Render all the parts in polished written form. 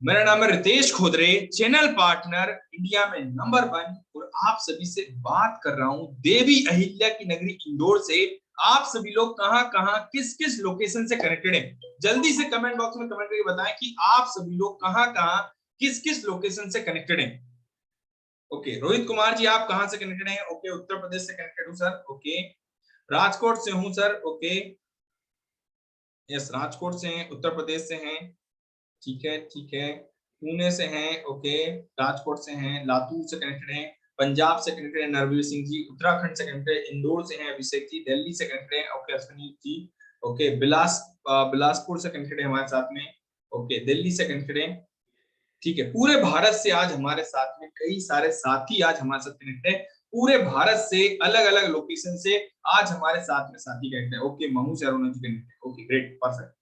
मेरा नाम है रितेश खोदरे, चैनल पार्टनर इंडिया में नंबर 1, और आप सभी से बात कर रहा हूं देवी अहिल्या की नगरी इंदौर से। आप सभी लोग कहां कहां किस किस लोकेशन से कनेक्टेड हैं, जल्दी से कमेंट बॉक्स में कमेंट करके बताएं कि आप सभी लोग कहां कहां किस किस लोकेशन से कनेक्टेड हैं। ओके, रोहित कुमार जी आप कहां से कनेक्टेड हैं? ओके, उत्तर प्रदेश से कनेक्टेड हूं सर। ओके, राजकोट से हूं सर। ओके, यस, राजकोट से हैं, उत्तर प्रदेश से हैं। ठीक है, ठीक है, पुणे से हैं। ओके, राजकोट से हैं, लातूर से कनेक्टेड हैं, पंजाब से कनेक्टेड है नरवीर सिंह जी, उत्तराखंड से कनेक्टेड है, इंदौर से हैं अभिषेक जी, दिल्ली से कनेक्टेड है ओके अश्विनी जी। ओके, बिलासपुर से कनेक्टेड है हमारे साथ में। ओके, दिल्ली से कनेक्टेड है। ठीक है, पूरे भारत से आज हमारे साथ में कई सारे साथी आज हमारे साथ कनेक्टेड है। पूरे भारत से अलग अलग लोकेशन से आज हमारे साथ में साथी कनेक्टेड है। ओके, महू से Arun ji connected. Okay, great, perfect.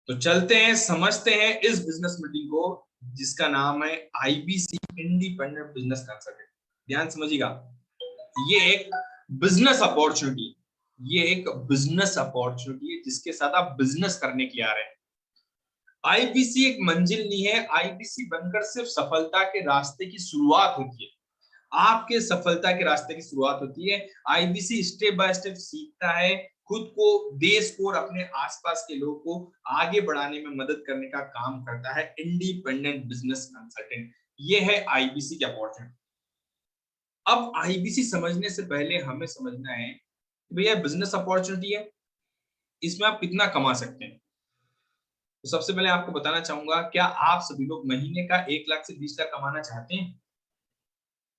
तो चलते हैं, समझते हैं इस बिजनेस मीटिंग को जिसका नाम है आईबीसी इंडिपेंडेंट बिजनेस कंसल्टेंट। ध्यान समझिएगा, ये एक बिजनेस अपॉर्चुनिटी, ये एक बिजनेस अपॉर्चुनिटी है जिसके साथ आप बिजनेस करने के लिए आ रहे हैं। आईबीसी एक मंजिल नहीं है, आईबीसी बनकर सिर्फ सफलता के रास्ते की शुरुआत होती है। आपके सफलता के रास्ते की शुरुआत होती है। आईबीसी स्टेप बाय स्टेप सीखता है, खुद को, देश को और अपने आसपास के लोगों को आगे बढ़ाने में मदद करने का काम करता है। इंडिपेंडेंट बिजनेस कंसल्टेंट, ये है आईबीसी की अपॉर्चुनिटी। अब आईबीसी समझने से पहले हमें समझना है कि भैया बिजनेस अपॉर्चुनिटी है, इसमें आप कितना कमा सकते हैं। तो सबसे पहले आपको बताना चाहूंगा, क्या आप सभी लोग महीने का 1 लाख से 20 लाख कमाना चाहते हैं?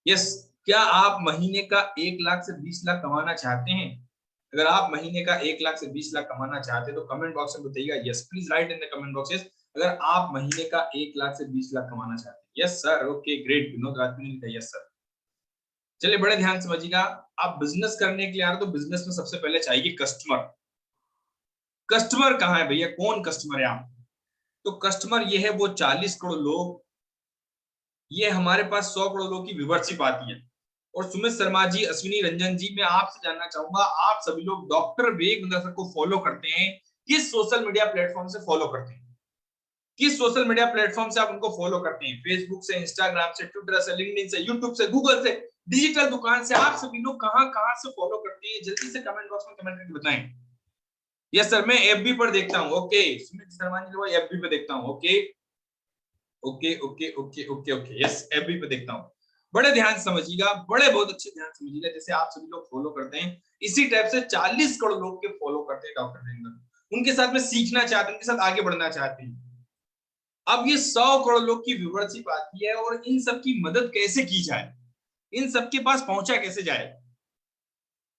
यस, क्या आप महीने का 1 लाख से 20 लाख कमाना चाहते हैं? अगर आप महीने का 1 लाख से 20 लाख कमाना चाहते हैं तो कमेंट बॉक्स में बताइएगा yes, please right in the comment boxes अगर आप महीने का 1 लाख से 20 लाख कमाना चाहते हैं। Yes sir, okay great, Vinod Rajput ने लिखा यस सर। चलिए बड़े ध्यान से समझिएगा, आप बिजनेस करने के लिए आ रहे हो तो बिजनेस में सबसे पहले चाहिए कस्टमर। कस्टमर कहाँ है भैया, कौन कस्टमर है आप? तो कस्टमर ये है वो 40 करोड़ लोग, ये हमारे पास 100 करोड़ लोग की व्यूअरशिप आती है। और सुमित शर्मा जी, अश्विनी रंजन जी, मैं आपसे जानना चाहूंगा, आप सभी लोग डॉक्टर वेग बिंद्रा सर को फॉलो करते हैं, किस सोशल मीडिया प्लेटफॉर्म से फॉलो करते हैं? किस सोशल मीडिया प्लेटफॉर्म से आप उनको फॉलो करते हैं? फेसबुक से, इंस्टाग्राम से, ट्विटर से, लिंक्डइन से, यूट्यूब से, गूगल से, डिजिटल दुकान से, आप सभी लोग कहां कहां से फॉलो करते हैं? जल्दी से कमेंट बॉक्स में कमेंट करके बताएं। यस सर, मैं एफबी पर देखता हूं। ओके, सुमित शर्मा जी एफबी पे देखता हूं। Okay okay okay okay okay okay, yes FB पे देखता हूं। बड़े ध्यान से समझिएगा, बड़े बहुत अच्छे ध्यान से समझिएगा, जैसे आप सभी लोग फॉलो करते हैं इसी टाइप से 40 करोड़ लोग के फॉलो करते हैं डॉक्टर वीरेंद्र, उनके साथ में सीखना चाहते हैं, उनके साथ आगे बढ़ना चाहते हैं। अब ये 100 करोड़ लोग की व्यूअरशिप आती है और इन सब की मदद कैसे की जाए, इन सबके पास पहुंचा कैसे जाए?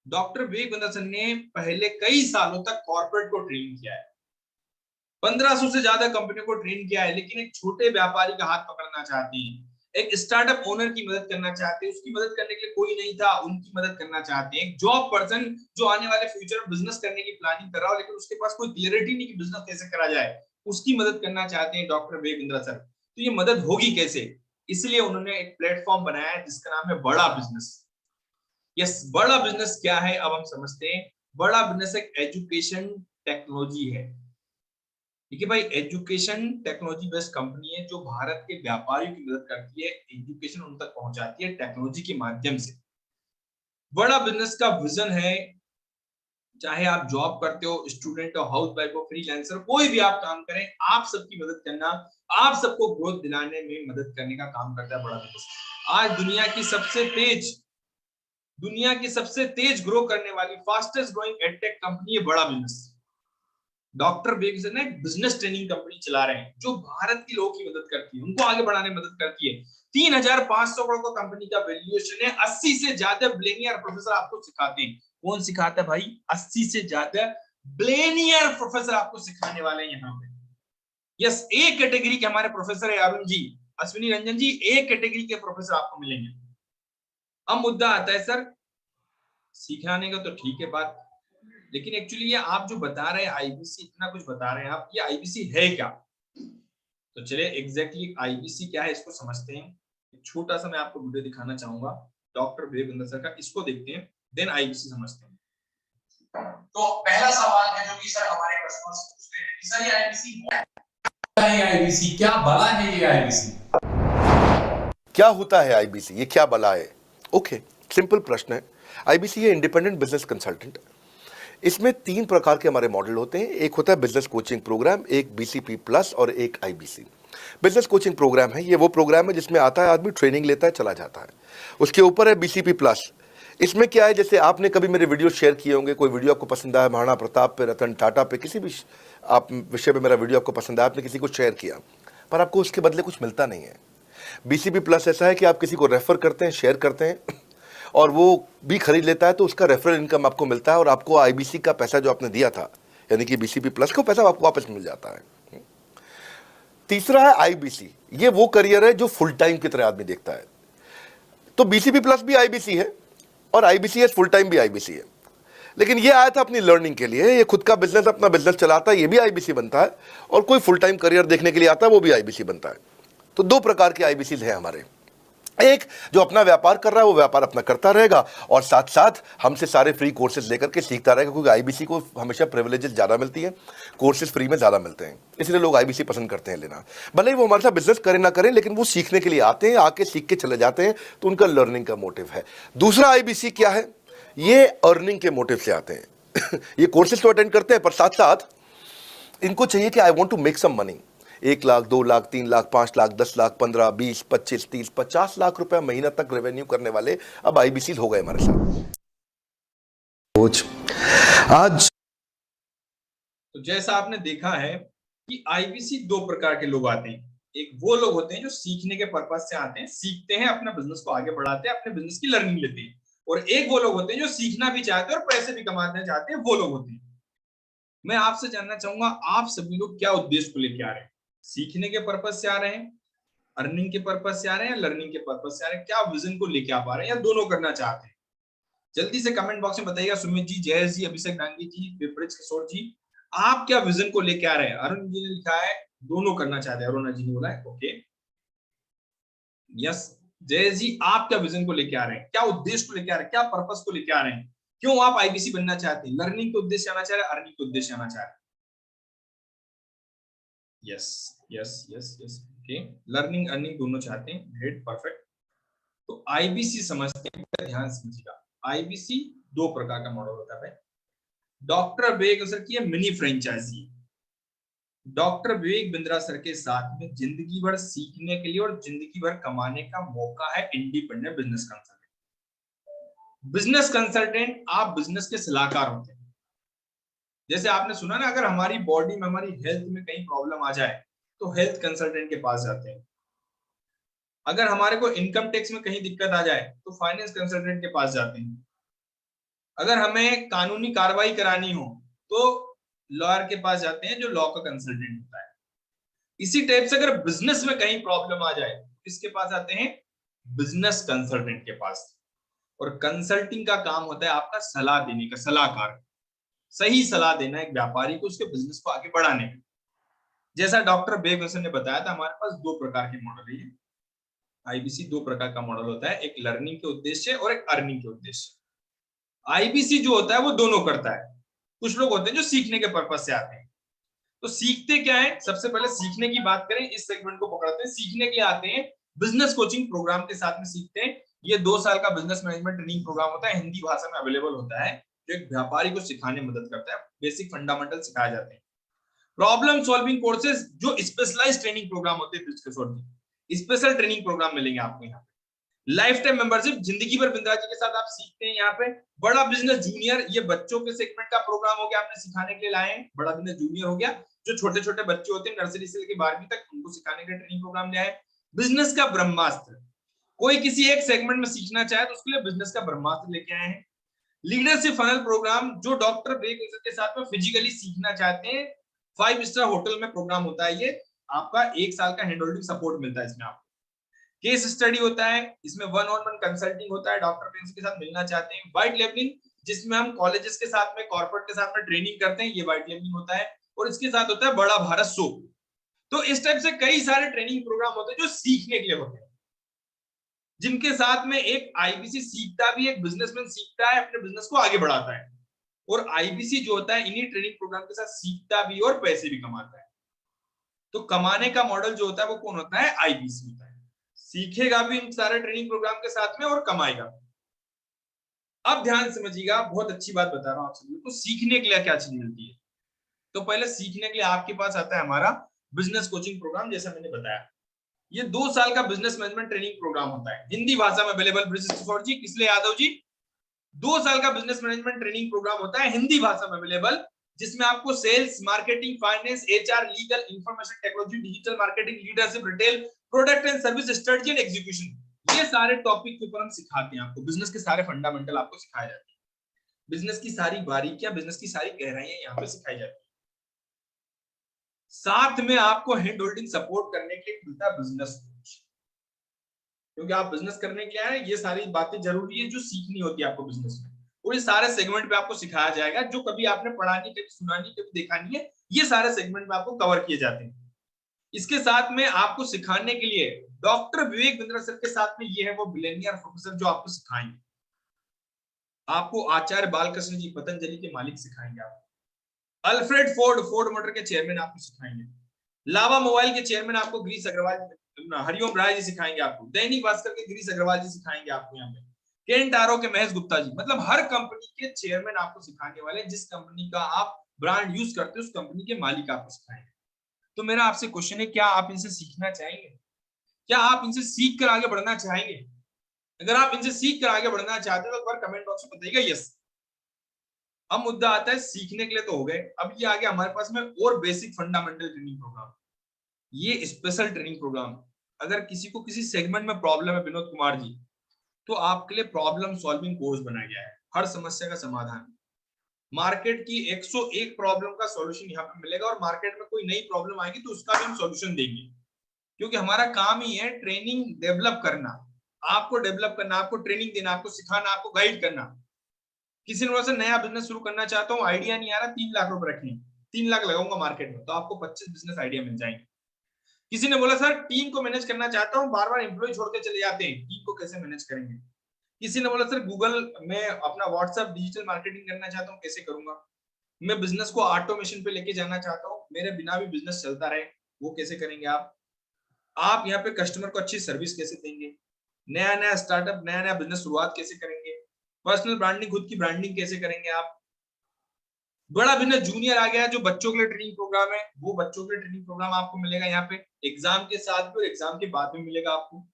डॉक्टर विवेक बंदरसन ने पहले कई सालों तक कॉर्पोरेट को ट्रेन किया है, 1500 से ज्यादा कंपनियों को ट्रेन किया है, लेकिन एक छोटे व्यापारी का हाथ पकड़ना चाहते हैं, एक स्टार्टअप ओनर की मदद करना चाहते हैं, उसकी मदद करने के लिए कोई नहीं था, उनकी मदद करना चाहते हैं, एक जॉब पर्सन जो आने वाले फ्यूचर में बिजनेस करने की प्लानिंग कर रहा हो लेकिन उसके पास कोई क्लियरिटी नहीं कि बिजनेस कैसे करा जाए, उसकी मदद करना चाहते हैं डॉक्टर विवेक बिंद्रा सर। तो ये मदद होगी कैसे? इसलिए उन्होंने एक प्लेटफॉर्म बनाया है जिसका नाम है बड़ा बिजनेस। यस, बड़ा बिजनेस क्या है अब हम समझते हैं। बड़ा बिजनेस एक एजुकेशन टेक्नोलॉजी है। देखिए भाई, एजुकेशन टेक्नोलॉजी बेस्ड कंपनी है जो भारत के व्यापारियों की मदद करती है, एजुकेशन उन तक पहुंचाती है टेक्नोलॉजी के माध्यम से। बड़ा बिजनेस का विजन है, चाहे आप जॉब करते हो, स्टूडेंट हो, हाउस वाइफ हो, फ्रीलांसर, कोई भी आप काम करें, आप सबकी मदद करना, आप सबको ग्रोथ दिलाने में मदद करने का काम करता है बड़ा बिजनेस। आज दुनिया की सबसे तेज ग्रो करने वाली, फास्टेस्ट ग्रोइंग एडटेक कंपनी है बड़ा बिजनेस। डॉक्टर बेगसन एक बिजनेस ट्रेनिंग कंपनी चला रहे हैं जो भारत के लोगों की मदद करती है, उनको आगे बढ़ाने में मदद करती है। 3500 करोड़ का कंपनी का वैल्यूएशन है, 80 से ज्यादा बिलियनियर प्रोफेसर आपको सिखाते हैं। कौन सिखाता है भाई? 80 से ज्यादा बिलियनियर प्रोफेसर आपको सिखाने वाले हैं यहाँ पे। यस, ए कैटेगरी के हमारे प्रोफेसर है अरुण जी, अश्विनी रंजन जी, ए कैटेगरी के प्रोफेसर आपको मिलेंगे। अब मुद्दा आता है सर, सिखाने का तो ठीक है बात, लेकिन एक्चुअली ये आप जो बता रहे हैं आईबीसी, इतना कुछ बता रहे हैं आप, ये आईबीसी है क्या? तो चलिए एग्जैक्टली आईबीसी क्या है इसको समझते हैं। एक छोटा सा मैं आपको वीडियो दिखाना चाहूंगा डॉक्टर विवेक सर का, इसको देखते हैं, देन आईबीसी समझते हैं। तो पहला सवाल है जो कि सर हमारे कस्टमर्स पूछते हैं कि सर ये आईबीसी है? है आईबीसी, क्या बला है ये आईबीसी? क्या होता है आईबीसी, ये क्या बला है? ओके, सिंपल प्रश्न है। आईबीसी है इंडिपेंडेंट बिजनेस कंसल्टेंट। इसमें तीन प्रकार के हमारे मॉडल होते हैं। एक होता है बिजनेस कोचिंग प्रोग्राम, एक बीसीपी प्लस और एक आईबीसी। बिजनेस कोचिंग प्रोग्राम है, ये वो प्रोग्राम है जिसमें आता है आदमी, ट्रेनिंग लेता है, चला जाता है। उसके ऊपर है बीसीपी प्लस। इसमें क्या है, जैसे आपने कभी मेरे वीडियो शेयर किए होंगे, कोई वीडियो आपको पसंद आया, महाराणा प्रताप पे, रतन टाटा पे, किसी भी आप विषय पे मेरा वीडियो आपको पसंद आया, आपने किसी को शेयर किया, पर आपको उसके बदले कुछ मिलता नहीं है। बीसीपी प्लस ऐसा है कि आप किसी को रेफर करते हैं, शेयर करते हैं, और वो भी खरीद लेता है, तो उसका रेफरल इनकम आपको मिलता है, और आपको आईबीसी का पैसा जो आपने दिया था, यानी कि बीसीपी प्लस को पैसा आपको वापस मिल जाता है। तीसरा है आईबीसी। ये वो करियर है जो फुल टाइम की तरह आदमी देखता है। तो बीसीपी प्लस भी आईबीसी है और आईबीसी फुल टाइम भी आईबीसी है। लेकिन ये आया था अपनी लर्निंग के लिए, ये खुद का बिजनेस, अपना बिजनेस चलाता है, ये भी आईबीसी बनता है, और कोई फुल टाइम करियर देखने के लिए आता है, वो भी आईबीसी बनता है। तो दो प्रकार के आईबीसी हैं हमारे। एक जो अपना व्यापार कर रहा है, वो व्यापार अपना करता रहेगा, और साथ साथ हमसे सारे फ्री कोर्सेज लेकर के सीखता रहेगा, क्योंकि आईबीसी को हमेशा प्रिविलेजेस ज़्यादा मिलती है, कोर्सेज फ्री में ज़्यादा मिलते हैं, इसलिए लोग आईबीसी पसंद करते हैं लेना। भले ही वो हमारे साथ बिजनेस करें ना करें, लेकिन वो सीखने के लिए आते हैं, आके सीख के चले जाते हैं, तो उनका लर्निंग का मोटिव है। दूसरा आईबीसी क्या है, ये अर्निंग के मोटिव से आते हैं। ये कोर्सेज तो अटेंड करते हैं, पर साथ साथ इनको चाहिए कि I want to make some money. 1 lakh, 2 lakh, 3 lakh, 5 lakh, 10 lakh, 15, 20, 25, 30, 50 lakh रुपए महीना तक रेवेन्यू करने वाले अब आईबीसी हो गए हमारे साथ। आज तो जैसा आपने देखा है कि आईबीसी दो प्रकार के लोग आते हैं। एक वो लोग होते हैं जो सीखने के पर्पज से आते हैं, सीखते हैं, अपना बिजनेस को आगे बढ़ाते हैं, अपने बिजनेस की लर्निंग लेते हैं। और एक वो लोग होते हैं जो सीखना भी चाहते हैं और पैसे भी कमाना चाहते हैं, वो लोग होते हैं। मैं आपसे जानना चाहूंगा, आप सभी लोग क्या उद्देश्य को लेकर आ रहे हैं? सीखने के पर्पज से आ रहे हैं, अर्निंग के पर्पज से आ रहे हैं, या लर्निंग के पर्पज से आ रहे हैं? क्या विजन को लेकर आ पा रहे हैं, या दोनों करना चाहते हैं? जल्दी से कमेंट बॉक्स में बताइएगा। सुमित जी, जयेश जी, अभिषेक डांगी जी, विपरीत किशोर जी, आप क्या विजन को लेके आ रहे हैं? अरुण जी ने लिखा है दोनों करना चाहते हैं, अरुणा जी ने बोला है ओके, यस। जयेश जी, आप क्या विजन को लेके आ रहे हैं? क्या उद्देश्य को लेके आ रहे हैं? क्या पर्पस को लेके आ रहे हैं? क्यों आप आईबीसी बनना चाहते हैं? लर्निंग के उद्देश्य आना चाह रहे हैं, अर्निंग के उद्देश्य आना चाह रहे हैं? Yes, yes, yes, yes, okay. Learning earning दोनों चाहते हैं, ग्रेट, परफेक्ट। तो आईबीसी समझते हैं, ध्यान समझिएगा। आईबीसी दो प्रकार का मॉडल होता है भाई। डॉक्टर विवेक सर की mini franchise. Doctor Vivek Bindra sir के साथ में जिंदगी भर सीखने के लिए और जिंदगी भर कमाने का मौका है independent business consultant. Business consultant आप बिजनेस के सलाहकार होते हैं। जैसे आपने सुना ना, अगर हमारी बॉडी में, हमारी हेल्थ में कहीं प्रॉब्लम आ जाए तो हेल्थ कंसल्टेंट के पास जाते हैं। अगर हमारे को इनकम टैक्स में कहीं दिक्कत आ जाए तो फाइनेंस कंसल्टेंट के पास जाते हैं। अगर हमें कानूनी कार्रवाई करानी हो तो लॉयर के पास जाते हैं, जो लॉ का कंसल्टेंट होता है। इसी टाइप से अगर बिजनेस में कहीं प्रॉब्लम आ जाए तो किसके पास आते हैं? बिजनेस कंसल्टेंट के पास। और कंसल्टिंग का काम होता है आपका सलाह देने का, सलाहकार, सही सलाह देना एक व्यापारी को उसके बिजनेस को आगे बढ़ाने में। जैसा डॉक्टर बेग ने बताया था, हमारे पास दो प्रकार के मॉडल है। आईबीसी दो प्रकार का मॉडल होता है, एक लर्निंग के उद्देश्य और एक अर्निंग के उद्देश्य। आईबीसी जो होता है वो दोनों करता है। कुछ लोग होते हैं जो सीखने के पर्पज से आते हैं। तो सीखते क्या है? सबसे पहले सीखने की बात करें, इस सेगमेंट को पकड़ते हैं। सीखने के लिए आते हैं बिजनेस कोचिंग प्रोग्राम के साथ में सीखते हैं। ये 2 साल का बिजनेस मैनेजमेंट ट्रेनिंग प्रोग्राम होता है, हिंदी भाषा में अवेलेबल होता है, जो एक व्यापारी को सिखाने में मदद करता है। बेसिक फंडामेंटल सिखाए जाते हैं। प्रॉब्लम सॉल्विंग कोर्सेज, जो स्पेशलाइज ट्रेनिंग प्रोग्राम होते हैं, स्पेशल ट्रेनिंग प्रोग्राम मिलेंगे आपको यहाँ पे। लाइफ टाइम मेंबरशिप, जिंदगी भर बिंद्रा जी के साथ आप सीखते हैं यहाँ पे। बड़ा बिजनेस जूनियर, ये बच्चों के सेगमेंट का प्रोग्राम हो गया, आपने सिखाने के लिए लाए हैं। बड़ा बिजनेस जूनियर हो गया, जो छोटे छोटे बच्चे होते हैं नर्सरी से लेकर 12वीं तक, उनको सिखाने के लिए ट्रेनिंग प्रोग्राम ले आए। बिजनेस का ब्रह्मास्त्र, कोई किसी एक सेगमेंट में सीखना चाहे तो उसके लिए बिजनेस का ब्रह्मास्त्र लेके आए हैं। लीडरशिप फनल प्रोग्राम, जो डॉक्टर ब्रेक के साथ में फिजिकली सीखना चाहते हैं, 5 स्टार होटल में प्रोग्राम होता है ये। आपका 1 साल का हैंड होल्डिंग सपोर्ट मिलता है इसमें। आपको केस स्टडी होता है, इसमें 1-on-1 कंसल्टिंग होता है, डॉक्टर पेशेंट के साथ मिलना चाहते हैं। व्हाइट लेवलिंग, जिसमें हम कॉलेजेस के साथ में, कॉर्पोरेट के साथ में ट्रेनिंग करते हैं, ये व्हाइट लेवलिंग होता है। और इसके साथ होता है बड़ा भारत शो। तो इस टाइप से कई सारे ट्रेनिंग प्रोग्राम होते हैं जो सीखने के लिए होते हैं, जिनके साथ में एक आईबीसी सीखता भी, एक बिजनेसमैन सीखता है, अपने बिजनेस को आगे बढ़ाता है। और आईबीसी जो होता है इन्हीं ट्रेनिंग प्रोग्राम के साथ सीखता भी और पैसे भी कमाता है। तो कमाने का मॉडल जो होता है वो कौन होता है? आईबीसी होता है। सीखेगा भी इन सारे ट्रेनिंग प्रोग्राम के साथ में और कमाएगा। अब ध्यान समझिएगा, बहुत अच्छी बात बता रहा हूं आप सभी को। सीखने के लिए क्या चीज मिलती है? तो पहले सीखने के लिए आपके पास आता है हमारा बिजनेस कोचिंग प्रोग्राम, जैसा मैंने बताया। ये 2 साल का बिजनेस मैनेजमेंट ट्रेनिंग प्रोग्राम होता है, हिंदी भाषा में अवेलेबल। ब्रिजेश जी, किसलिए यादव जी, 2 साल का बिजनेस मैनेजमेंट ट्रेनिंग प्रोग्राम होता है, हिंदी भाषा में अवेलेबल, जिसमें आपको sales, marketing, finance, HR, legal, information technology, digital marketing, leadership, retail, product and service strategy and execution, ये सारे टॉपिक के ऊपर हम सिखाते हैं आपको। बिजनेस के सारे फंडामेंटल आपको सिखाए जाते हैं, बिजनेस की सारी बारीकियां, बिजनेस की सारी गहराइयां यहाँ पे सिखाई जाती है। साथ में आपको हैंड होल्डिंग सपोर्ट करने के लिए मिलता है बिजनेस कोच, क्योंकि आप बिजनेस करने के लिए आए, ये सारी बातें जरूरी है जो सीखनी होती है आपको बिजनेस में, और ये सारे सेगमेंट पे आपको सिखाया जाएगा, जो कभी आपने पढ़ा नहीं, कभी सुना नहीं, कभी देखा नहीं है, ये सारे सेगमेंट में आपको कवर किए जाते हैं। इसके साथ में आपको सिखाने के लिए डॉक्टर विवेक बिंद्रा सर के साथ में ये है वो बिलियनियर प्रोफेसर जो आपको सिखाएंगे। आपको आचार्य बालकृष्ण जी पतंजलि के मालिक सिखाएंगे, आपको अल्फ्रेड फोर्ड, फोर्ड मोटर के चेयरमैन आपको सिखाएंगे, लावा मोबाइल के चेयरमैन आपको गिरीश अग्रवाल, हरिओम राय जी सिखाएंगे आपको, दैनिक भास्कर के गिरीश अग्रवाल जी सिखाएंगे आपको, यहाँ पे केंट आरो के महेश गुप्ता जी, मतलब हर कंपनी के चेयरमैन आपको सिखाने वाले, जिस कंपनी का आप ब्रांड यूज करते हो उस कंपनी के मालिक आपको सिखाएंगे। तो मेरा आपसे क्वेश्चन है, क्या आप इनसे सीखना चाहेंगे? क्या आप इनसे सीख कर आगे बढ़ना चाहेंगे? अगर आप इनसे सीख कर आगे बढ़ना चाहते हो तो एक बार कमेंट बॉक्स में बताइएगा यस। अब मुद्दा आता है सीखने के लिए तो हो गए, अब ये आ गया हमारे पास में और बेसिक फंडामेंटल ट्रेनिंग प्रोग्राम, ये स्पेशल ट्रेनिंग प्रोग्राम। अगर किसी को किसी सेगमेंट में प्रॉब्लम है विनोद कुमार जी, तो आपके लिए प्रॉब्लम सॉल्विंग कोर्स बनाया गया है, हर समस्या का समाधान। मार्केट की 101 प्रॉब्लम का सॉल्यूशन यहाँ पे मिलेगा, और मार्केट में कोई नई प्रॉब्लम आएगी तो उसका भी हम सॉल्यूशन देंगे, क्योंकि हमारा काम ही है ट्रेनिंग डेवलप करना, आपको डेवलप करना, आपको ट्रेनिंग देना, आपको सिखाना, आपको गाइड करना। किसी ने बोला सर नया बिजनेस शुरू करना चाहता हूँ, आइडिया नहीं आ रहा, 3 लाख रुपए रखने, 3 लाख लगाऊंगा मार्केट में, तो आपको 25 बिजनेस आइडिया मिल जाएंगे। किसी ने बोला सर टीम को मैनेज करना चाहता हूँ, बार बार एम्प्लॉय छोड़ के चले जाते हैं, टीम को कैसे मैनेज करेंगे? किसी ने बोला सर गूगल में अपना व्हाट्सएप डिजिटल मार्केटिंग करना चाहता हूँ, कैसे करूंगा? मैं बिजनेस को ऑटोमेशन पे लेके जाना चाहता हूँ, मेरे बिना भी बिजनेस चलता रहे, वो कैसे करेंगे आप यहाँ पे कस्टमर को अच्छी सर्विस कैसे देंगे, नया नया स्टार्टअप, नया नया बिजनेस शुरुआत कैसे करेंगे, पर्सनल ब्रांडिंग, खुद की ब्रांडिंग कैसे करेंगे आप। बड़ा बिजनेस जूनियर आ गया जो बच्चों के लिए ट्रेनिंग प्रोग्राम है, वो बच्चों के लिए ट्रेनिंग प्रोग्राम आपको मिलेगा यहाँ पे, एग्जाम के साथ भी और एग्जाम के बाद भी मिलेगा आपको।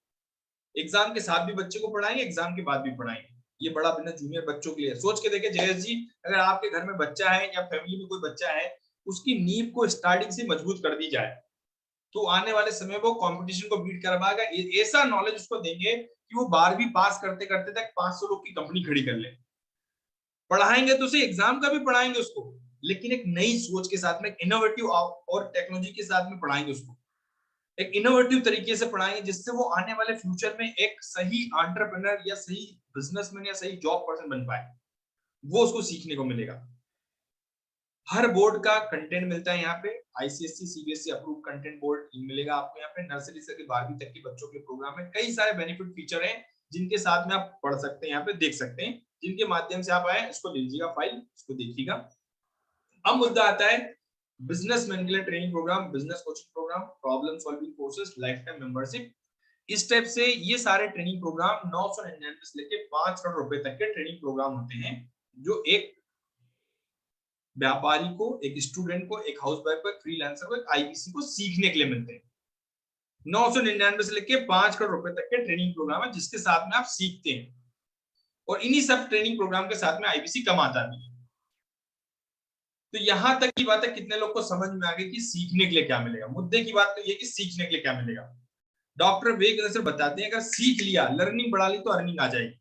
एग्जाम के साथ भी बच्चे को पढ़ाएंगे, एग्जाम के बाद भी पढ़ाएंगे। ये बड़ा बिजनेस जूनियर बच्चों के लिए। सोच के देखे जयेश जी, अगर आपके घर में बच्चा है या फैमिली में कोई बच्चा है, उसकी नींव को स्टार्टिंग से मजबूत कर दी जाए, तो आने वाले समय वो कंपटीशन को बीट कर पाएगा। ऐसा नॉलेज उसको देंगे कि वो 12वीं पास करते करते तक 500 लोग की कंपनी खड़ी कर ले। पढ़ाएंगे तो उसे एग्जाम का भी पढ़ाएंगे उसको, लेकिन एक नई सोच के साथ में, इनोवेटिव और टेक्नोलॉजी के साथ में पढ़ाएंगे उसको, एक इनोवेटिव तरीके से पढ़ाएंगे, जिससे वो आने वाले फ्यूचर में एक सही एंटरप्रेन्योर या सही बिजनेसमैन या सही जॉब पर्सन बन पाए। वो उसको सीखने को मिलेगा। हर बोर्ड का कंटेंट मिलता है यहाँ पे, ICSC CBSE approve content board मिलेगा आपको यहाँ पे। नर्सरी से 12वीं तक के बच्चों के प्रोग्राम है, कई सारे बेनिफिट फीचर हैं जिनके साथ में आप पढ़ सकते हैं, यहाँ पे देख सकते हैं, जिनके माध्यम से आप आए, इसको लीजिएगा फाइल, इसको देखिएगा। अब मुद्दा आता है बिजनेसमैन के लिए training program, business coaching program, problem solving courses, life time membership. इस टाइप से ये सारे ट्रेनिंग प्रोग्राम 999 से लेके 5 करोड़ रुपए तक के ट्रेनिंग प्रोग्राम होते हैं, जो एक व्यापारी को, एक स्टूडेंट को, एक हाउसवाइफ को, एक फ्रीलांसर को, एक आईबीसी को सीखने के लिए मिलते हैं। 999 से लेके 5 करोड़ रुपए तक के ट्रेनिंग प्रोग्राम है, जिसके साथ में आप सीखते हैं, और इन्हीं सब ट्रेनिंग प्रोग्राम के साथ में आईबीसी कमाता भी है। तो यहां तक की बात है, कितने लोग को समझ में आ गई कि सीखने के लिए क्या मिलेगा? मुद्दे की बात तो ये कि सीखने के लिए क्या मिलेगा। डॉक्टर विवेक सर बताते हैं, अगर सीख लिया, लर्निंग बढ़ा ली, तो अर्निंग आ जाएगी।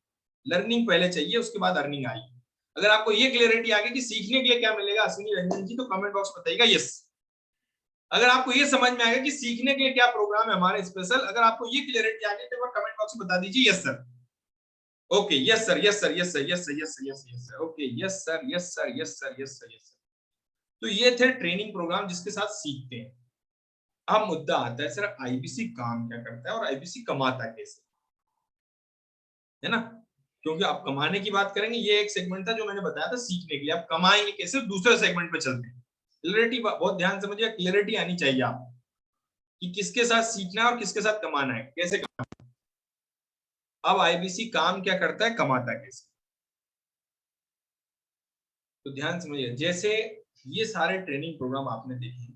लर्निंग पहले चाहिए, उसके बाद अर्निंग आएगी। अगर आपको ये क्लियरिटी आ गई कि सीखने के लिए क्या मिलेगा अश्विनी रंजन जी, तो कमेंट बॉक्स में बताइएगा यस। अगर आपको ये समझ में आ गया कि सीखने के लिए क्या प्रोग्राम है हमारे स्पेशल, अगर आपको ये क्लियरिटी आ गई तो कमेंट बॉक्स में बता दीजिए yes sir. Okay, yes sir, yes sir, yes sir, yes sir, yes sir, yes yes sir, okay, yes sir, yes sir, yes sir, yes sir, yes sir. तो ये थे ट्रेनिंग प्रोग्राम जिसके साथ सीखते हैं। अब मुद्दा आता है, सर आईबीसी काम क्या करता है और आईबीसी कमाता कैसे, है ना? क्योंकि आप कमाने की बात करेंगे, ये एक सेगमेंट था जो मैंने बताया था सीखने के लिए। आप कमाएंगे कैसे, दूसरे सेगमेंट पे चलते हैं। क्लियरिटी बहुत ध्यान समझिए, क्लियरिटी आनी चाहिए आपको। कि किसके साथ सीखना है और किसके साथ कमाना है, कैसे कमाना है। अब आईबीसी काम क्या करता है, कमाता है कैसे, तो ध्यान समझिए। जैसे ये सारे ट्रेनिंग प्रोग्राम आपने देखे,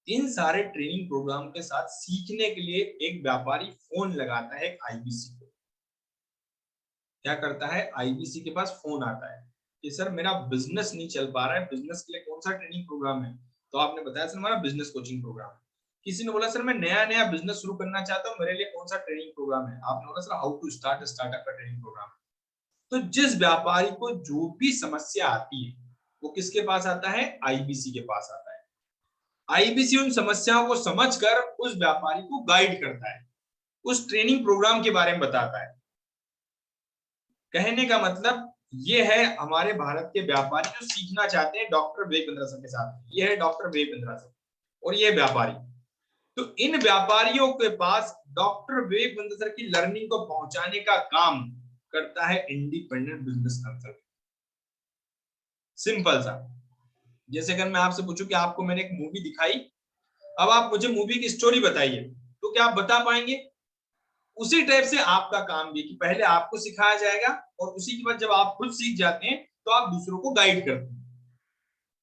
इन सारे ट्रेनिंग प्रोग्राम के साथ सीखने के लिए एक व्यापारी फोन लगाता है आईबीसी को। क्या करता है, आईबीसी के पास फोन आता है कि सर मेरा बिजनेस नहीं चल पा रहा है, बिजनेस के लिए कौन सा ट्रेनिंग प्रोग्राम है। तो आपने बताया सर हमारा बिजनेस कोचिंग प्रोग्राम है। किसी ने बोला सर मैं नया नया बिजनेस शुरू करना चाहता हूँ, मेरे लिए कौन सा ट्रेनिंग प्रोग्राम है। आपने बोला sir how to start startup का ट्रेनिंग प्रोग्राम। तो जिस व्यापारी को जो भी समस्या आती है वो किसके पास आता है, आईबीसी के पास आता है। आईबीसी उन समस्याओं को समझकर उस व्यापारी को गाइड करता है, उस ट्रेनिंग प्रोग्राम के बारे में बताता है। कहने का मतलब ये है हमारे भारत के व्यापारी जो सीखना चाहते हैं डॉक्टर विवेक बिंद्रा सर के साथ। ये है डॉक्टर विवेक बिंद्रा सर और ये व्यापारी। तो इन व्यापारियों के पास डॉक्टर विवेक बिंद्रा सर की लर्निंग को पहुंचाने का काम करता है इंडिपेंडेंट बिजनेस कंसल्टेंट। सिंपल सा। जैसे अगर मैं आपसे पूछूं कि आपको मैंने एक मूवी दिखाई, अब आप मुझे मूवी की स्टोरी बताइए, तो क्या आप बता पाएंगे। उसी टाइप से आपका काम भी कि पहले आपको सिखाया जाएगा और उसी के बाद जब आप खुद सीख जाते हैं तो आप दूसरों को गाइड करते हैं।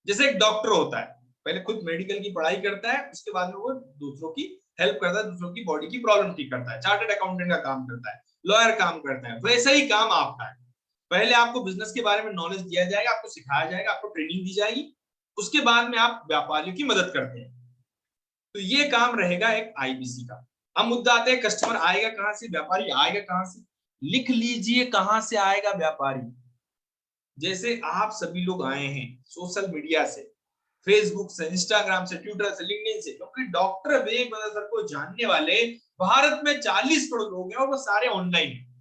जैसे एक डॉक्टर होता है, पहले खुद मेडिकल की पढ़ाई करता है, उसके बाद में वो दूसरों की हेल्प करता है, दूसरों की बॉडी की प्रॉब्लम ठीक करता है, चार्टर्ड अकाउंटेंट का काम करता है, लॉयर काम करता है। वैसा ही काम आपका है। पहले आपको बिजनेस के बारे में नॉलेज दिया जाएगा, आपको सिखाया जाएगा, आपको ट्रेनिंग दी जाएगी, उसके बाद में आप व्यापारियों की मदद करते हैं। तो ये काम रहेगा एक आईबीसी का। अब मुद्दा आता है कस्टमर आएगा कहां से, व्यापारी आएगा कहां से। लिख लीजिए कहां से आएगा व्यापारी। जैसे आप सभी लोग आए हैं सोशल मीडिया से, फेसबुक से, इंस्टाग्राम से, ट्विटर से, लिंक्डइन से, क्योंकि डॉक्टर विवेक बिंद्रा सर को जानने वाले भारत में 40 करोड़ लोग हैं और वो सारे ऑनलाइन हैं।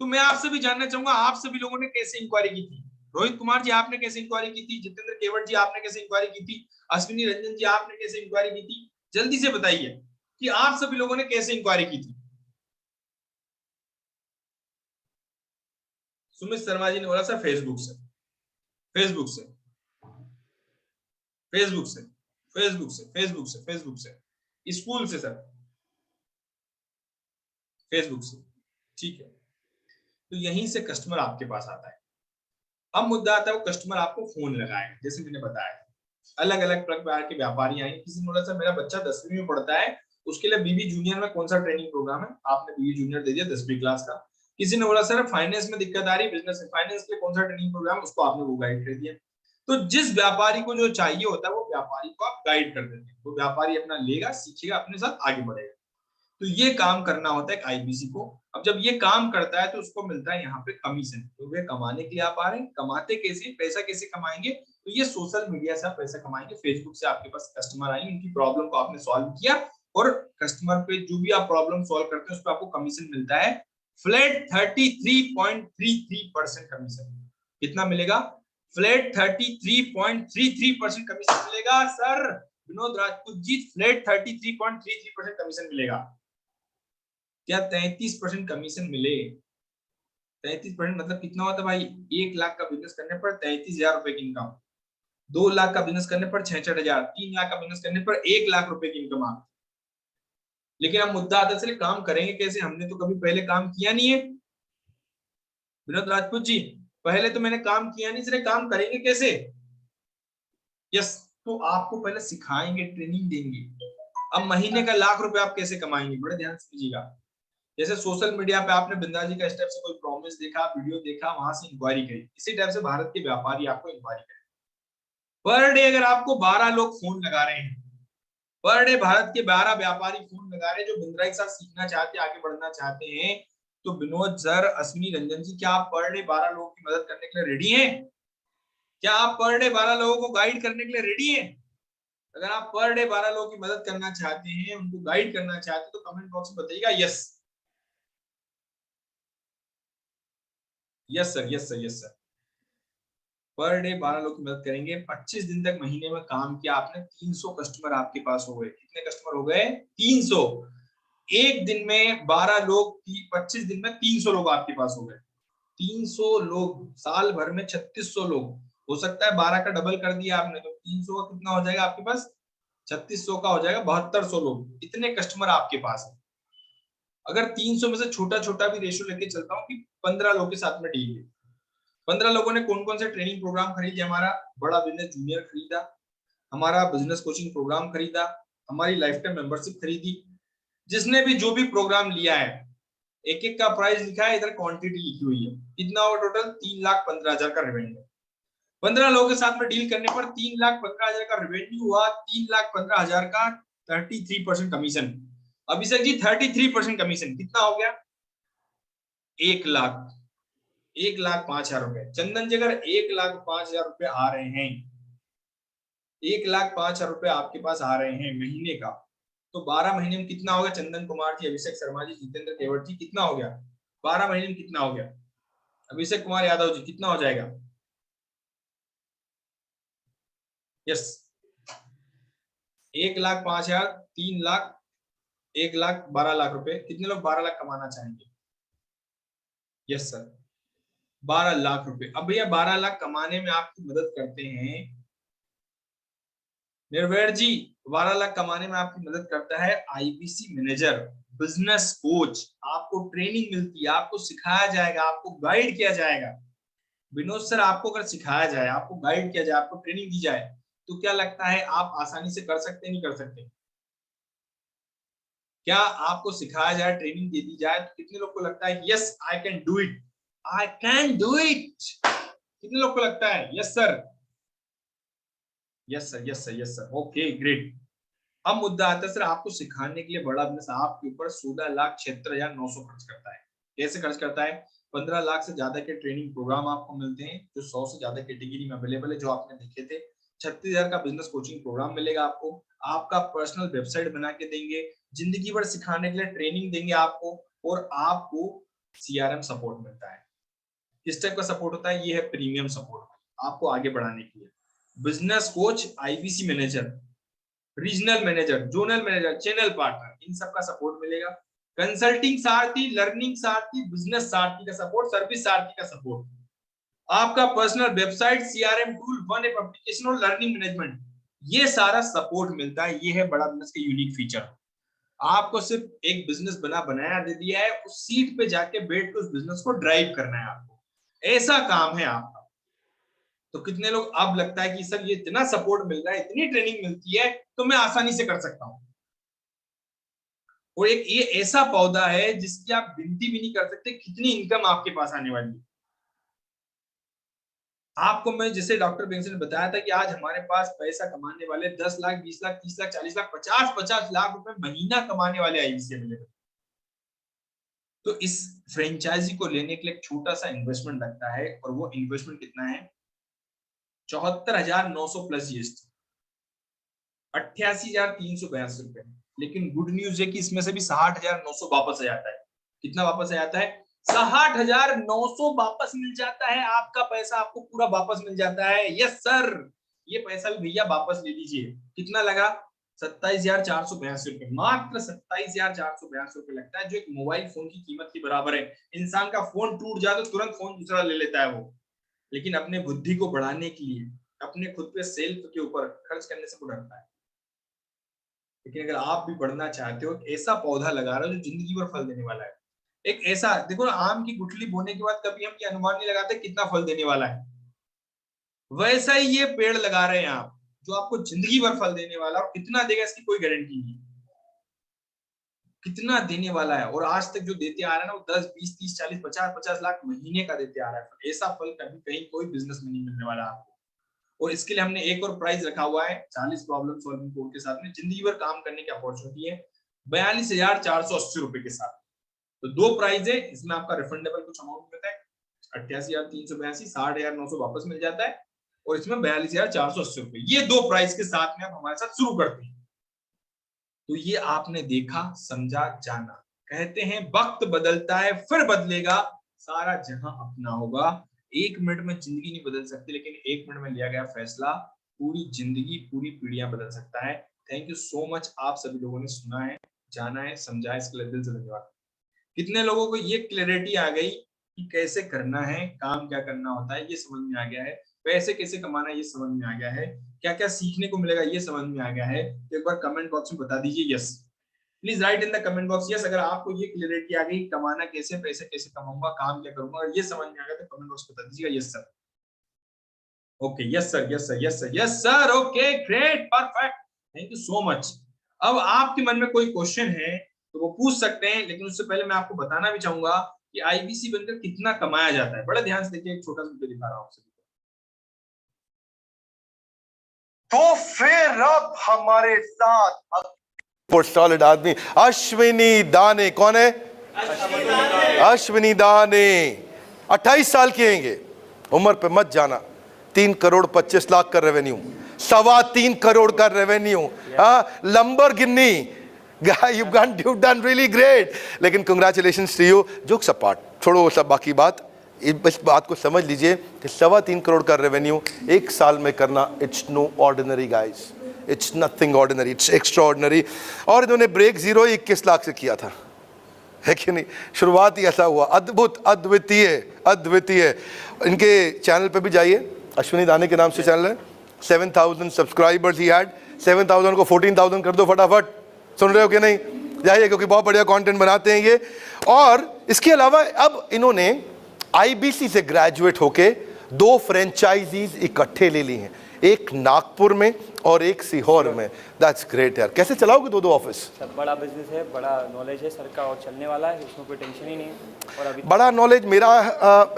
तो मैं आपसे भी जानना चाहूंगा आप सभी लोगों ने कैसे इंक्वायरी की थी। रोहित कुमार जी आपने कैसे इंक्वायरी की थी, जितेंद्र केवट जी आपने कैसे इंक्वायरी की थी, अश्विनी रंजन जी आपने कैसे इंक्वायरी की थी। जल्दी से बताइए कि आप सभी लोगों ने कैसे इंक्वायरी की थी। सुमित शर्मा जी ने बोला सर फेसबुक से, फेसबुक से, फेसबुक से, फेसबुक से, फेसबुक से, फेसबुक से, स्कूल से सर, फेसबुक से। ठीक है, तो यहीं से कस्टमर आपके पास आता है। अब मुद्दा आता है वो कस्टमर आपको फोन लगाए, जैसे मैंने बताया अलग अलग प्रकार के व्यापारी आए। किसी ने बोला सर मेरा बच्चा 10वीं में पढ़ता है, उसके लिए बीबी जूनियर में कौन सा ट्रेनिंग प्रोग्राम है। आपने बीबी जूनियर दे दिया 10वीं क्लास का। किसी ने बोला सर फाइनेंस में दिक्कत आ रही, बिजनेस फाइनेंस के लिए कौन सा ट्रेनिंग प्रोग्राम, उसको आपने वो गाइड कर दिया। तो जिस व्यापारी को जो चाहिए होता है वो व्यापारी को आप गाइड कर देते हैं, वो व्यापारी अपना लेगा, सीखेगा, अपने साथ आगे बढ़ेगा। तो ये काम करना होता है एक आईबीसी को। अब जब ये काम करता है तो उसको मिलता है यहाँ पे कमीशन। तो वे कमाने के लिए आप आ रहे हैं, कमाते कैसे, पैसा कैसे कमाएंगे, तो ये सोशल मीडिया से आप पैसा कमाएंगे। फेसबुक से आपके पास कस्टमर आएंगे, उनकी प्रॉब्लम को आपने सॉल्व किया और कस्टमर पे जो भी आप प्रॉब्लम सॉल्व करते हैं उस पर आपको कमीशन मिलता है फ्लैट 33.33% कमीशन। कितना मिलेगा, फ्लैट 33.33% कमीशन मिलेगा। Sir Vinod Rajput ji flat 33.33% commission मिलेगा। क्या 33% कमीशन मिले, 33% मतलब कितना होता है भाई, 1 लाख का बिजनेस करने पर 33,000 रुपए की इनकम, 2 लाख का बिजनेस करने पर 66,000, 3 लाख का बिजनेस करने पर 1 लाख रुपए की इनकम आप। लेकिन अब मुद्दा आता है चलिए काम करेंगे कैसे, हमने तो कभी पहले काम किया नहीं है। विनोद राजपूत जी पहले तो मैंने काम किया नहीं, इसलिए काम करेंगे कैसे। यस, तो आपको पहले सिखाएंगे, ट्रेनिंग देंगे। अब महीने का 1 लाख रुपए आप कैसे कमाएंगे, बड़े ध्यान से कीजिएगा। जैसे सोशल मीडिया पे आपने बिंद्रा जी का स्टेप से कोई प्रॉमिस देखा, वीडियो देखा, वहां से इंक्वायरी करी, इसी टाइप से भारत के व्यापारी आपको इंक्वायरी करें। पर डे अगर आपको 12 लोग फोन लगा रहे हैं, पर डे भारत के 12 व्यापारी फोन लगा रहे हैं जो बिंद्रा के साथ सीखना चाहते हैं, आगे बढ़ना चाहते हैं, तो विनोद सर, अश्विनी रंजन जी, क्या आप पर डे 12 लोगों की मदद करने के लिए रेडी हैं? क्या आप पर डे 12 लोगों को गाइड करने के लिए रेडी हैं? अगर आप पर डे 12 लोगों की मदद करना चाहते हैं, उनको गाइड करना चाहते हैं, तो कमेंट बॉक्स में बताइएगा yes. Yes sir, yes sir, yes sir. Per day 12 लोग की मदद करेंगे। 25 दिन तक महीने में काम किया आपने, 300 कस्टमर आपके पास हो गए। कितने कस्टमर हो गए, 300। एक दिन में 12 लोग, 25 दिन में 300 लोग आपके पास हो गए। 300 लोग, साल भर में 3600 लोग। हो सकता है 12 का डबल कर दिया आपने, तो 300 का कितना हो जाएगा आपके पास, 3600 का हो जाएगा 7200 लोग, इतने कस्टमर आपके पास है। अगर 300 में से छोटा छोटा भी रेशियो लेके चलता हूँ कि 15 लोगों के साथ में डील है, 15 लोगों ने कौन कौन से ट्रेनिंग प्रोग्राम खरीदे, हमारा बड़ा बिजनेस जूनियर खरीदा, हमारा बिजनेस कोचिंग प्रोग्राम खरीदा, हमारी लाइफ टाइम मेंबरशिप खरीदी, जिसने भी जो भी प्रोग्राम लिया है, एक एक का प्राइस लिखा है, इधर क्वांटिटी लिखी हुई है, कितना हुआ टोटल 3,15,000 का रेवेन्यू। 15 लोगों के साथ में डील करने पर 3,15,000 का रेवेन्यू हुआ, 3,15,000 का 33% कमीशन। अभिषेक जी 33% कमीशन कितना हो गया? 1,00,000, 1,05,000 रुपए। चंदन जी अगर 1,05,000 रुपए आ रहे हैं, 1,05,000 रुपए आपके पास आ रहे हैं महीने का, तो 12 महीने में कितना हो गया? चंदन कुमार जी, अभिषेक शर्मा जी, जितेंद्र केवट जी, कितना हो गया 12 महीने में? कितना हो गया अभिषेक कुमार यादव जी, कितना हो जाएगा? यस, 1,05,000, 3,00,000, 1,00,000, 12,00,000 रुपए। कितने लोग 12 लाख कमाना चाहेंगे? यस सर, 12 लाख रुपए। अब भैया 12 लाख कमाने में आपकी मदद करते हैं निर्भय जी, 12 लाख कमाने में आपकी मदद करता है आईबीसी मैनेजर, बिजनेस कोच। आपको ट्रेनिंग मिलती है, आपको सिखाया जाएगा, आपको गाइड किया जाएगा। विनोद सर, आपको अगर सिखाया जाए, आपको गाइड किया जाए, आपको ट्रेनिंग दी जाए, तो क्या लगता है आप आसानी से कर सकते नहीं कर सकते? क्या आपको सिखाया जाए, ट्रेनिंग दे दी जाए, तो कितने लोग को लगता है yes I can do it, I can do it? कितने लोग को लगता है yes sir? Yes sir, yes sir, yes sir, okay great. अब मुद्दा आता है सर, आपको सिखाने के लिए बड़ा बिजनेस आपके ऊपर 16,76,900 खर्च करता है। कैसे खर्च करता है? 15 लाख से ज्यादा के ट्रेनिंग प्रोग्राम आपको मिलते हैं, जो 100 से ज्यादा कैटेगरी में अवेलेबल है, जो आपने देखे थे। 36,000 का बिजनेस कोचिंग प्रोग्राम मिलेगा आपको, आपका पर्सनल वेबसाइट बना के देंगे, जिंदगी भर सिखाने के लिए ट्रेनिंग देंगे आपको, और आपको सीआरएम सपोर्ट मिलता है। किस टाइप का सपोर्ट होता है? ये है प्रीमियम सपोर्ट, आपको आगे बढ़ाने के लिए। Business coach, IBC manager, regional manager, zonal manager, channel partner, इन सब का सपोर्ट मिलेगा। कंसल्टिंग सारथी, लर्निंग सारथी, बिजनेस सारथी का सपोर्ट, सर्विस सारथी का सपोर्ट, आपका personal website, CRM tool, one app application और लर्निंग मैनेजमेंट, ये सारा सपोर्ट मिलता है। ये है बड़ा बिजनेस का यूनिक फीचर। आपको सिर्फ एक बिजनेस बनाया दे दिया है, उस सीट पे जाके बैठ के उस बिजनेस को ड्राइव करना है आपको, ऐसा काम है आपका। तो कितने लोग अब लगता है कि सर ये इतना सपोर्ट मिल रहा है, इतनी ट्रेनिंग मिलती है, तो मैं आसानी से कर सकता हूं। और एक ये ऐसा पौधा है जिसकी आप गिनती भी नहीं कर सकते कितनी इनकम आपके पास आने वाली है। आपको मैं जैसे डॉक्टर बेंस ने बताया था कि आज हमारे पास पैसा कमाने वाले 10 लाख, 20 लाख, 30 लाख, 40 लाख, 50 लाख रुपए महीना कमाने वाले आईबीसी अवेलेबल। तो इस फ्रेंचाइजी को लेने के लिए एक छोटा सा इन्वेस्टमेंट लगता है, और वो इन्वेस्टमेंट कितना है? 74,900 प्लस जीएसटी, 88,382 रुपए। लेकिन गुड न्यूज है कि इसमें से भी 60,900 वापस आ जाता है। कितना वापस आ जाता है? 60,900 वापस मिल जाता है। आपका पैसा आपको पूरा वापस मिल जाता है। यस सर, ये पैसा भी भैया वापस ले लीजिए। कितना लगा? 27,482 रुपए, मात्र 27,482 रुपए लगता है, जो एक मोबाइल फोन की कीमत के बराबर है। इंसान का फोन टूट जाए तो तुरंत फोन दूसरा ले लेता है वो, लेकिन अपने बुद्धि को बढ़ाने के लिए, अपने खुद पे सेल्फ के ऊपर खर्च करने से वो डरता है। लेकिन अगर आप भी बढ़ना चाहते हो, ऐसा पौधा लगा रहे हो जो जिंदगी भर फल देने वाला है। एक ऐसा देखो ना, आम की गुठली बोने के बाद कभी हम ये अनुमान नहीं लगाते कितना फल देने वाला है, वैसा ही ये पेड़ लगा रहे हैं आप, जो आपको जिंदगी भर फल देने वाला है। और कितना देगा इसकी कोई गारंटी नहीं, कितना देने वाला है। और आज तक जो देते आ रहा है ना, वो 10, 20, 30, 40, 50 लाख महीने का देते आ रहा है। ऐसा फल कभी कहीं कोई बिजनेस में नहीं मिलने वाला आपको। और इसके लिए हमने एक और प्राइस रखा हुआ है 40 प्रॉब्लम सॉल्विंग कोड के साथ में, जिंदगी भर काम करने की अपॉर्चुनिटी है 42,480 रुपए के साथ। तो दो प्राइस है, इसमें आपका रिफंडेबल कुछ अमाउंट मिलता है 88,382, 60,900 वापस मिल जाता है, और इसमें 42,480 रुपए। ये दो प्राइस के साथ में आप हमारे साथ शुरू करते हैं। तो ये आपने देखा, समझा, जाना। कहते हैं वक्त बदलता है फिर बदलेगा, सारा जहां अपना होगा। 1 मिनट में जिंदगी नहीं बदल सकती, लेकिन 1 मिनट में लिया गया फैसला पूरी जिंदगी, पूरी पीढ़ियां बदल सकता है। थैंक यू सो मच, आप सभी लोगों ने सुना है, जाना है, समझा है, इसके लिए दिल से धन्यवाद। कितने लोगों को ये क्लैरिटी आ गई कि कैसे करना है, काम क्या करना होता है, ये समझ में आ गया है। पैसे कैसे कमाना है ये समझ में आ गया है, क्या क्या सीखने को मिलेगा ये समझ में आ गया है, तो एक बार कमेंट बॉक्स में बता दीजिए yes. Please right in the comment box yes. अगर आपको ये क्लियरिटी आ गई कमाना कैसे, पैसे कैसे कमाऊंगा, काम क्या करूंगा, अगर ये समझ में आ गया तो कमेंट बॉक्स में बता दीजिएगा yes sir. Okay yes sir, yes sir, yes sir, yes sir. Okay great, perfect, thank you so much. अब आपके मन में कोई क्वेश्चन है तो वो पूछ सकते हैं, लेकिन उससे पहले मैं आपको बताना भी चाहूंगा कि आईबीसी बनकर कितना कमाया जाता है। बड़ा ध्यान से देखिए, एक छोटा सा वीडियो दिखा रहा हूं आपसे। तो फिर अब हमारे साथ सॉलिड आदमी अश्विनी दाने। कौन है? अश्विनी दाने 28 साल के हैं, उम्र पे मत जाना। 3 करोड़ 25 लाख का रेवेन्यू, 3.25 करोड़ का revenue, Lamborghini. You done really great. लेकिन congratulations to you. Jokes apart, छोड़ो सब बाकी बात, इस बात को समझ लीजिए कि 3.25 करोड़ का रेवेन्यू एक साल में करना, it's no ordinary guys, it's nothing ordinary, it's extraordinary. और इन्होंने ब्रेक 21 लाख से किया था, है कि नहीं? शुरुआत ही ऐसा हुआ, अद्भुत, अद्वितीय, अद्वितीय। इनके चैनल पे भी जाइए, अश्विनी दाने के नाम से चैनल है। 7,000 सब्सक्राइबर्स ही हैड। 7,000 को 14,000 कर दो फटाफट। सुन रहे हो कि नहीं? जाइए, क्योंकि बहुत बढ़िया कंटेंट बनाते हैं ये। और इसके अलावा अब इन्होंने आईबीसी से ग्रेजुएट होके 2 फ्रेंचाइजीज इकट्ठे ले ली हैं, एक नागपुर में और एक सीहोर में। दैट्स ग्रेट यार। कैसे चलाओगे 2 ऑफिस? सर बड़ा बिजनेस है, बड़ा नॉलेज है सर का, और चलने वाला है, उसमें कोई टेंशन ही नहीं है। और अभी बड़ा नॉलेज मेरा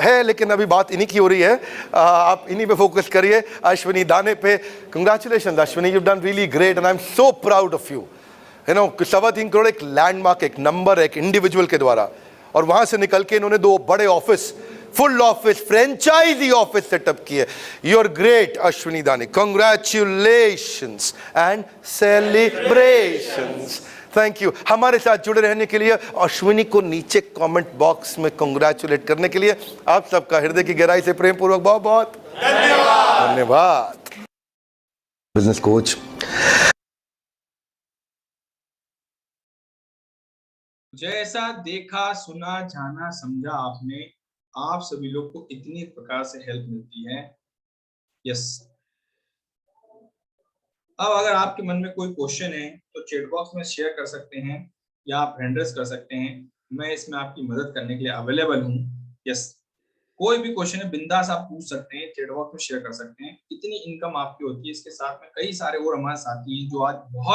है, लेकिन अभी बात इन्हीं की हो रही है। आप इन्हीं पे फोकस करिए, अश्विनी दाने पे। Congratulation Ashwini, you done really great and I am so proud of you. You know 3.25 crore एक लैंडमार्क, एक नंबर, एक इंडिविजुअल के द्वारा, और वहां से निकल के इन्होंने 2 बड़े office, full office, franchise office setup किए। You are great Ashwini Dane, congratulations and celebrations. Thank you हमारे साथ जुड़े रहने के लिए। अश्विनी को नीचे कमेंट बॉक्स में कंग्रेचुलेट करने के लिए आप सबका हृदय की गहराई से प्रेम पूर्वक बहुत बहुत धन्यवाद। धन्यवाद। बिजनेस कोच, जैसा देखा, सुना, जाना, समझा आपने, आप सभी लोग को इतनी प्रकार से हेल्प मिलती है। यस। अब अगर आपके मन में कोई क्वेश्चन है तो चैट बॉक्स में शेयर कर सकते हैं या आप हैंड रेज कर सकते हैं। मैं इसमें आपकी मदद करने के लिए अवेलेबल हूँ। यस, कोई भी क्वेश्चन है बिंदास आप पूछ सकते हैं, चैट बॉक्स में शेयर कर सकते हैं। कितनी इनकम आपकी होती है, इसके साथ में कई सारे और हमारे साथी हैं जो आज बहुत